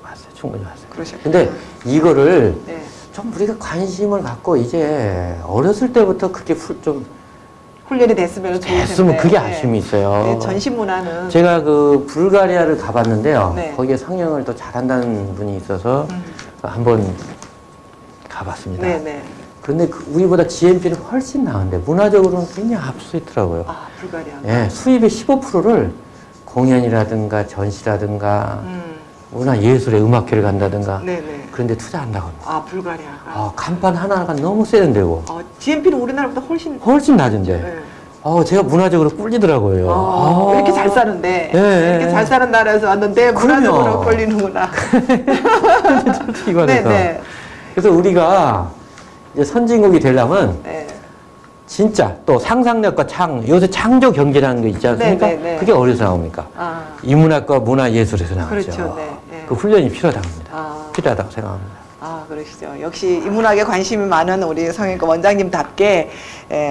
왔어요. 충분히 왔어요. 그러셨구나. 근데 이거를 좀 우리가 관심을 갖고 이제 어렸을 때부터 그렇게 좀 훈련이 됐으면 좋겠는데 그게 아쉬움이 있어요. 전시 문화는 제가 그 불가리아를 가봤는데요. 거기에 성형을 또 잘한다는 분이 있어서 한번 가봤습니다. 그런데 우리보다 GNP는 훨씬 나은데 문화적으로는 굉장히 앞서 있더라고요. 불가리아. 수입의 15%를 공연이라든가 전시라든가 문화예술의 음악회를 간다든가 그런 데 투자한다고 합니다. 불가리아가. 간판 하나가 너무 세련되고. GNP는 우리나라보다 훨씬 낮은데. 제가 문화적으로 꿀리더라고요. 이렇게 잘 사는데 이렇게 잘 사는 나라에서 왔는데 문화적으로 꿀리는구나. 솔직히 말해서. 그래서 우리가 이제 선진국이 되려면 진짜 또 상상력과 요새 창조 경제라는 게 있지 않습니까? 그게 어디서 나옵니까? 인문학과 문화예술에서 나오죠. 그렇죠. 그 훈련이 필요하다고 합니다. 필요하다고 생각합니다. 그러시죠. 역시 인문학에 관심이 많은 우리 성형외과 원장님답게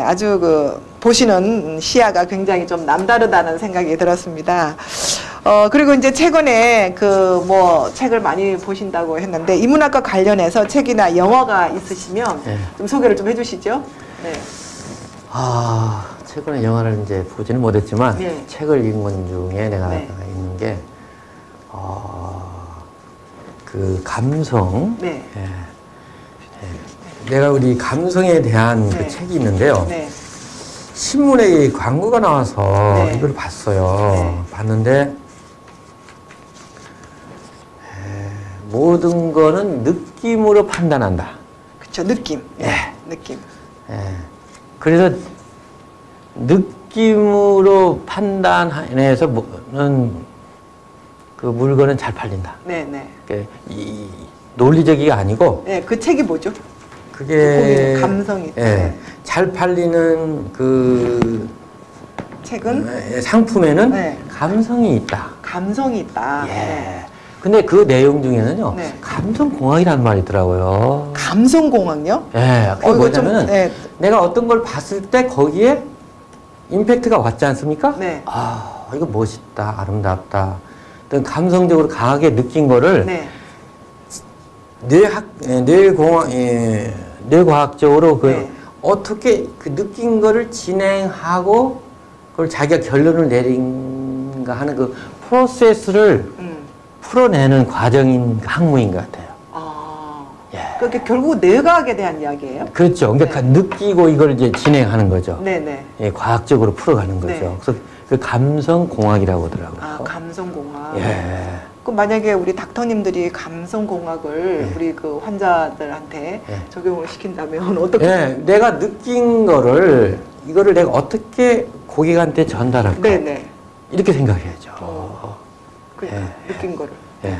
아주 보시는 시야가 굉장히 좀 남다르다는 생각이 들었습니다. 그리고 이제 최근에 책을 많이 보신다고 했는데 인문학과 관련해서 책이나 영화가 있으시면 좀 소개를 좀 해주시죠. 최근에 영화를 이제 보지는 못했지만 책을 읽은 것 중에 내가 있는 게 그 감성. 네. 예. 내가 우리 감성에 대한 네. 그 책이 있는데요. 네. 신문에 광고가 나와서 네. 이걸 봤어요. 네. 봤는데 모든 거는 느낌으로 판단한다. 그쵸, 느낌. 예. 느낌. 예. 그래서 느낌으로 판단해서 그 물건은 잘 팔린다. 네네. 이 논리적이가 아니고. 네, 그 책이 뭐죠? 그게 감성이. 예, 네. 잘 팔리는 그 책은 상품에는 네. 감성이 있다. 감성이 있다. 예. 네. 근데 그 내용 중에는요, 네. 감성공학이라는 말이 있더라고요. 감성공학요? 예, 그게 뭐냐면 네. 내가 어떤 걸 봤을 때 거기에 임팩트가 왔지 않습니까? 네. 아, 이거 멋있다, 아름답다. 어떤 감성적으로 강하게 느낀 거를 네. 뇌과학적으로 네. 어떻게 그 느낀 거를 진행하고 그걸 자기가 결론을 내린가 하는 그 프로세스를 풀어내는 과정인 학문인 것 같아요. 아, 예. 그게 결국 뇌과학에 대한 이야기예요? 그렇죠. 그러니까 네. 느끼고 이걸 이제 진행하는 거죠. 네네. 예, 과학적으로 풀어가는 거죠. 네. 그래서 그 감성공학이라고 하더라고요. 아, 감성공학. 예. 그럼 만약에 우리 닥터님들이 감성공학을 네. 우리 그 환자들한테 네. 적용을 시킨다면 어떻게? 예, 내가 느낀 거를 이거를 내가 어떻게 고객한테 전달할까? 네네. 이렇게 생각해야죠. 그러니까 예. 느낀 거를. 예.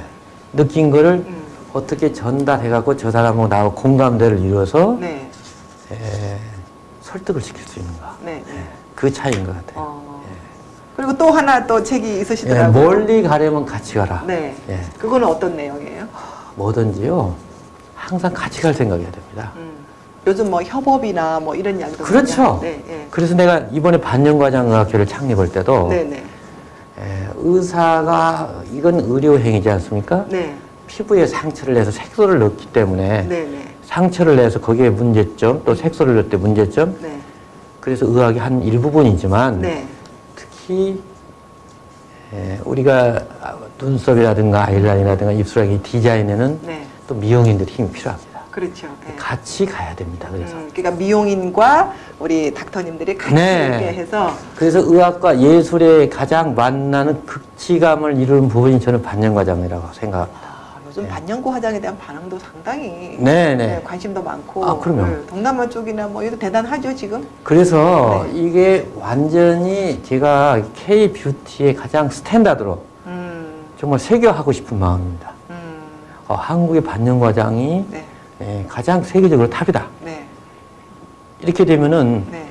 느낀 거를 음. 어떻게 전달해갖고 저 사람하고 나하고 공감대를 이루어서 네. 설득을 시킬 수 있는가. 네. 그 차이인 것 같아요. 그리고 또 하나 또 책이 예, 있으시더라고요. 멀리 가려면 같이 가라. 네. 예. 그거는 어떤 내용이에요? 뭐든지요. 항상 같이 갈 생각이어야 됩니다. 요즘 뭐 협업이나 뭐 이런 이야기도 그렇죠. 네, 네. 그래서 내가 이번에 반영과장의학교를 창립할 때도 네네. 의사가 이건 의료행위지 않습니까? 네. 피부에 상처를 내서 색소를 넣기 때문에 네네. 상처를 내서 거기에 문제점 또 색소를 넣을 때 문제점 네. 그래서 의학이 한 일부분이지만 네. 특히 우리가 눈썹이라든가 아이라인이라든가 입술의 디자인에는 네. 또 미용인들의 힘이 필요합니다. 그렇죠. 네. 같이 가야 됩니다. 그래서 그러니까 미용인과 우리 닥터님들이 같이 네. 이렇게 해서 그래서 의학과 예술의 가장 만나는 극치감을 이루는 부분이 저는 반영과장이라고 생각합니다. 요즘 반영고 화장에 대한 반응도 상당히 네네. 관심도 많고 아, 그럼요. 동남아 쪽이나 뭐 이거 대단하죠 지금. 그래서 네. 이게 완전히 제가 K-뷰티의 가장 스탠다드로 정말 새겨하고 싶은 마음입니다. 한국의 반영과장이 네. 가장 세계적으로 탑이다. 네. 이렇게 되면은 네.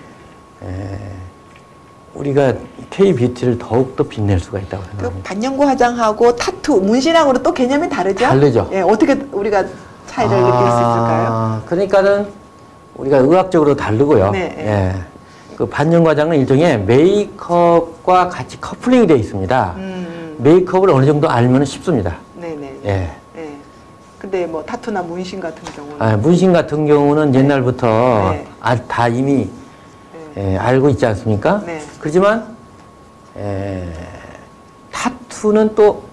우리가 K-뷰티를 더욱더 빛낼 수가 있다고 그 생각합니다. 반영고 화장하고 타투, 문신하고는 또 개념이 다르죠? 다르죠. 예, 어떻게 우리가 차이를 느낄 수 있을까요? 그러니까는 우리가 의학적으로 다르고요. 네, 네. 예. 그 반영과장은 일종의 메이크업과 같이 커플링이 되어 있습니다. 메이크업을 어느 정도 알면 쉽습니다. 네네. 예. 예. 근데 뭐 타투나 문신 같은 경우는 문신 같은 경우는 옛날부터 네. 다 이미 알고 있지 않습니까? 네. 그렇지만 타투는 또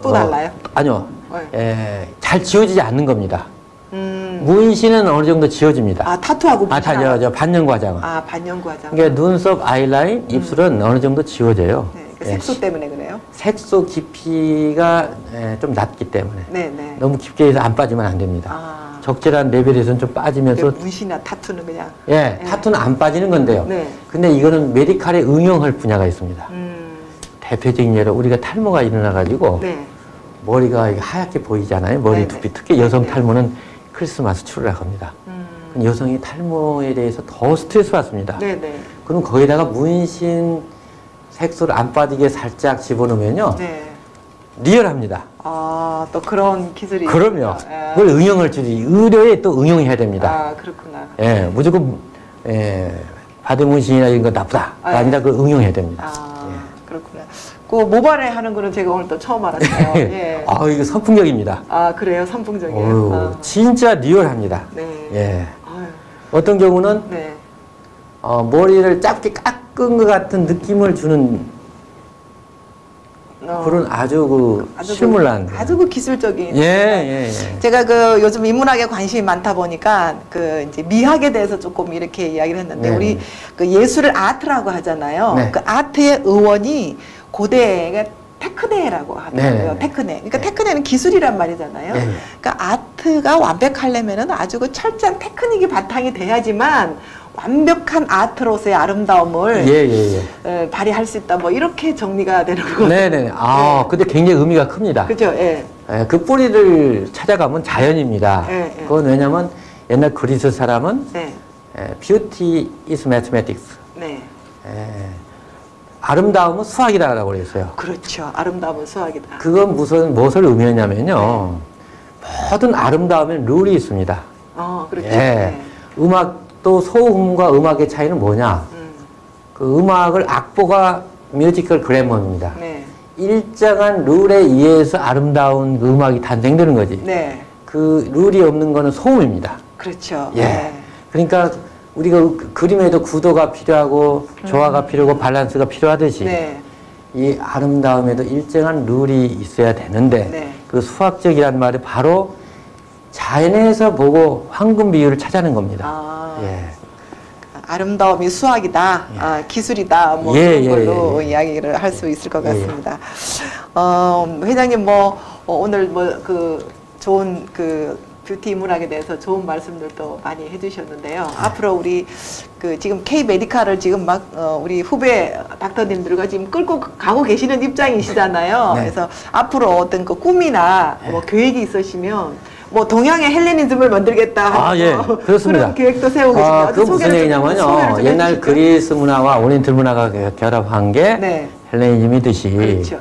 달라요? 아니요. 네. 잘 지워지지 않는 겁니다. 문신은 어느 정도 지워집니다. 아, 타투하고 문신하고. 저 반영과장은. 반영고 화장. 그러니까 눈썹, 아이라인, 입술은 어느 정도 지워져요. 네, 그러니까 색소 때문에 그래요? 색소 깊이가 좀 낮기 때문에. 네네. 너무 깊게 해서 안 빠지면 안 됩니다. 적절한 레벨에서는 좀 빠지면서. 문신이나 타투는 그냥. 타투는 안 빠지는 건데요. 네. 근데 이거는 메디칼에 응용할 분야가 있습니다. 대표적인 예로 우리가 탈모가 일어나가지고 네. 머리가 하얗게 보이잖아요. 머리 네네. 두피. 특히 여성 네. 탈모는 크리스마스 추락합니다. 여성이 탈모에 대해서 더 스트레스 받습니다. 네네. 그럼 거기다가 문신 색소를 안 빠지게 살짝 집어넣으면요. 네. 리얼합니다. 또 그런 기술이. 그럼요. 있구나. 그걸 응용을 주지. 의료에 또 응용해야 됩니다. 그렇구나. 무조건, 바디 문신이나 이런 거 나쁘다. 아니라 그걸 응용해야 됩니다. 그렇구나. 그 모발에 하는 거는 제가 오늘 또 처음 알았어요. 예. 이거 선풍적입니다. 그래요? 선풍적이에요? 진짜 리얼합니다. 네. 예. 어떤 경우는, 네. 머리를 짧게 깎은 것 같은 느낌을 주는 그런 아주 실물란. 아주 그 기술적인. 예. 제가 그 요즘 인문학에 관심이 많다 보니까 그 이제 미학에 대해서 조금 이렇게 이야기를 했는데 우리 그 예술을 아트라고 하잖아요. 그 아트의 의원이 고대에 테크네라고 하더라고요. 테크네. 그러니까 테크네는 기술이란 말이잖아요. 그러니까 아트가 완벽하려면은 아주 그 철저한 테크닉이 바탕이 돼야지만 완벽한 아트로서의 아름다움을 발휘할 수 있다. 뭐 이렇게 정리가 되는 거거든요. 네네. 근데 굉장히 의미가 큽니다. 그죠. 그 뿌리를 찾아가면 자연입니다. 그건 왜냐면 옛날 그리스 사람은 beauty is mathematics. 아름다움은 수학이다라고 그랬어요. 그렇죠. 아름다움은 수학이다. 그건 무엇을 의미하냐면요. 모든 아름다움엔 룰이 있습니다. 그렇죠. 음악도 소음과 음악의 차이는 뭐냐? 그 음악을 악보가 뮤지컬 그래머입니다. 일정한 룰에 의해서 아름다운 그 음악이 탄생되는 거지. 그 룰이 없는 거는 소음입니다. 그렇죠. 그러니까 우리가 그림에도 구도가 필요하고 조화가 필요하고 밸런스가 필요하듯이 이 아름다움에도 일정한 룰이 있어야 되는데 그 수학적이라는 말이 바로 자연에서 보고 황금 비율을 찾아낸 겁니다. 아름다움이 수학이다, 기술이다, 뭐 그런 걸로 이야기를 할 수 있을 것 같습니다. 회장님 뭐 오늘 뭐 그 좋은 그 뷰티 인문학에 대해서 좋은 말씀들도 많이 해주셨는데요. 앞으로 우리 그 지금 K 메디칼을 지금 막 우리 후배 닥터님들과 지금 끌고 가고 계시는 입장이시잖아요. 그래서 앞으로 어떤 그 꿈이나 뭐 계획이 있으시면 뭐 동양의 헬레니즘을 만들겠다. 그렇습니다. 그런 계획도 세우고 계십니다. 그건 무슨 얘기냐면요. 옛날 그리스 문화와 오리엔탈 문화가 결합한 게 헬레니즘이듯이. 그렇죠.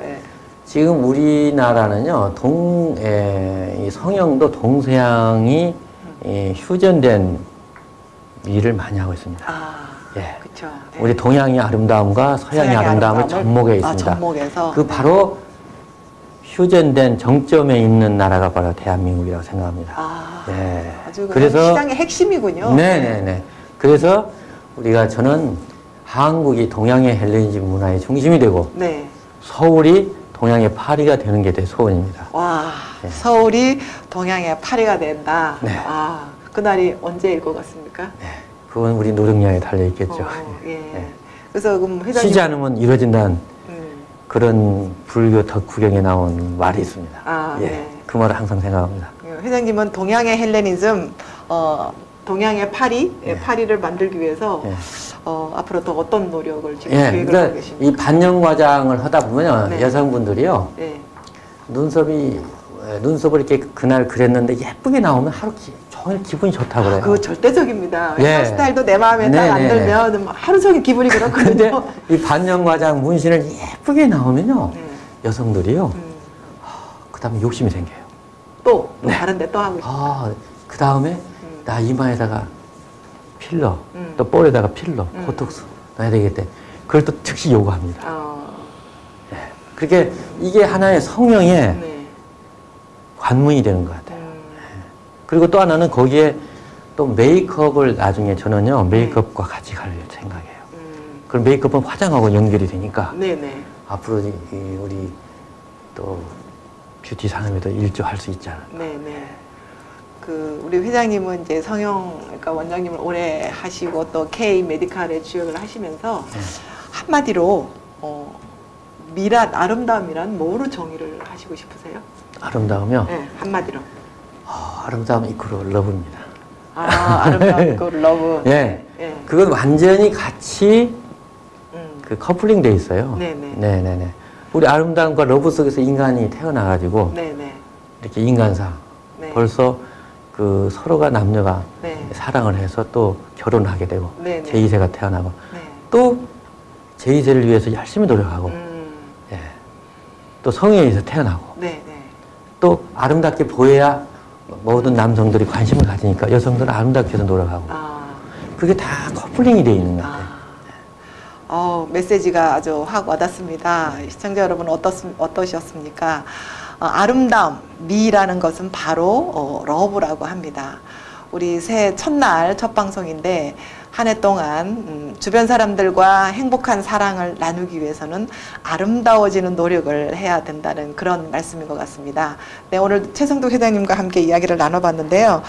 지금 우리나라는요, 이 성형도 동서양이 휴전된 일을 많이 하고 있습니다. 그렇죠. 우리 동양의 아름다움과 서양의 아름다움을 접목해 있습니다. 접목해서. 그 바로 휴전된 정점에 있는 나라가 바로 대한민국이라고 생각합니다. 아주 그래서 시장의 핵심이군요. 그래서 저는 한국이 동양의 헬레니즘 문화의 중심이 되고 서울이 동양의 파리가 되는 게 제 소원입니다. 서울이 동양의 파리가 된다. 그날이 언제일 것 같습니까? 그건 우리 노력량에 달려 있겠죠. 그래서 그럼 회장님 쉬지 않으면 이루어진다는 그런 불교 덕후경에 나온 말이 있습니다. 그 말을 항상 생각합니다. 회장님은 동양의 헬레니즘, 동양의 파리, 파리를 만들기 위해서 앞으로 더 어떤 노력을 지금 계획을 하고 계십니까? 이 반영 과장을 하다 보면 여성분들이요, 눈썹을 이렇게 그날 그렸는데 예쁘게 나오면 하루 종일 기분이 좋다고 그래요. 그거 절대적입니다. 헤어스타일도 내 마음에 딱 안 들면 하루 종일 기분이 그렇거든요. 근데 이 반영 과장 문신을 예쁘게 나오면요, 여성들이요, 그 다음에 욕심이 생겨요. 또 다른데 또 하고 싶다. 그 다음에 나 이마에다가 필러, 또 볼에다가 필러, 보톡스 넣어야 되겠대. 그걸 또 즉시 요구합니다. 그렇게 이게 하나의 성형의 관문이 되는 것 같아요. 그리고 또 하나는 거기에 또 메이크업을 나중에 저는요, 메이크업과 같이 갈 생각이에요. 그럼 메이크업은 화장하고 연결이 되니까 앞으로 우리 또 뷰티 산업에도 일조할 수 있잖아요. 우리 회장님은 이제 그러니까 원장님을 오래 하시고 또 K 메디칼에 주역을 하시면서 한마디로 아름다움이란 뭐로 정의를 하시고 싶으세요? 아름다움이요? 한마디로. 아름다움 이퀄 러브입니다. 아름다움 이퀄 러브. 그건 완전히 같이 그 커플링 돼 있어요. 우리 아름다움과 러브 속에서 인간이 태어나가지고 이렇게 인간상 벌써 그 서로가 남녀가 사랑을 해서 또 결혼하게 되고 제2세가 태어나고 또 제2세를 위해서 열심히 노력하고 또 성인에서 태어나고 또 아름답게 보여야 모든 남성들이 관심을 가지니까 여성들은 아름답게 해서 노력하고 그게 다 커플링이 되어 있는 것 같아요. 메시지가 아주 확 와닿습니다. 시청자 여러분 어떠셨습니까? 아름다움, 미라는 것은 바로 러브라고 합니다. 우리 새해 첫날 첫 방송인데 한 해 동안 주변 사람들과 행복한 사랑을 나누기 위해서는 아름다워지는 노력을 해야 된다는 그런 말씀인 것 같습니다. 네, 오늘 최성덕 회장님과 함께 이야기를 나눠봤는데요.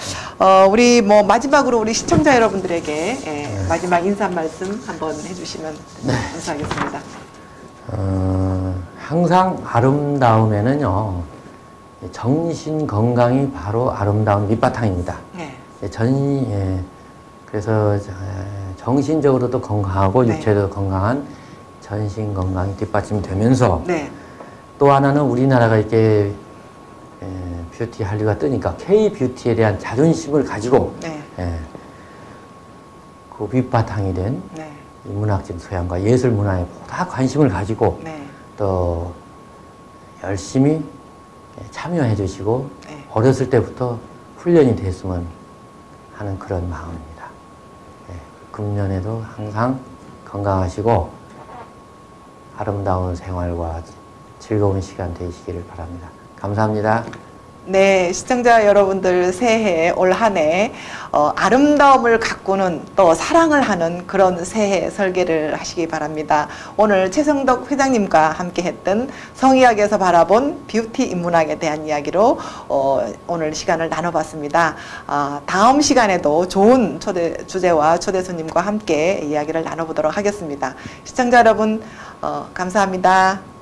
우리 뭐 마지막으로 우리 시청자 여러분들에게 마지막 인사 말씀 한번 해주시면 감사하겠습니다. 항상 아름다움에는요, 정신 건강이 바로 아름다운 밑바탕입니다. 네. 그래서 정신적으로도 건강하고 육체도 건강한 전신 건강이 뒷받침되면서 또 하나는 우리나라가 이렇게 뷰티 한류가 뜨니까 K-뷰티에 대한 자존심을 가지고 그 밑바탕이 된 인문학적 소양과 예술 문화에 보다 관심을 가지고 또 열심히 참여해 주시고 어렸을 때부터 훈련이 됐으면 하는 그런 마음입니다. 금년에도 항상 건강하시고 아름다운 생활과 즐거운 시간 되시기를 바랍니다. 감사합니다. 네, 시청자 여러분들 새해 올 한 해 아름다움을 가꾸는 또 사랑을 하는 그런 새해 설계를 하시기 바랍니다. 오늘 최성덕 회장님과 함께 했던 성의학에서 바라본 뷰티 인문학에 대한 이야기로 오늘 시간을 나눠봤습니다. 다음 시간에도 좋은 주제와 초대 손님과 함께 이야기를 나눠보도록 하겠습니다. 시청자 여러분 감사합니다.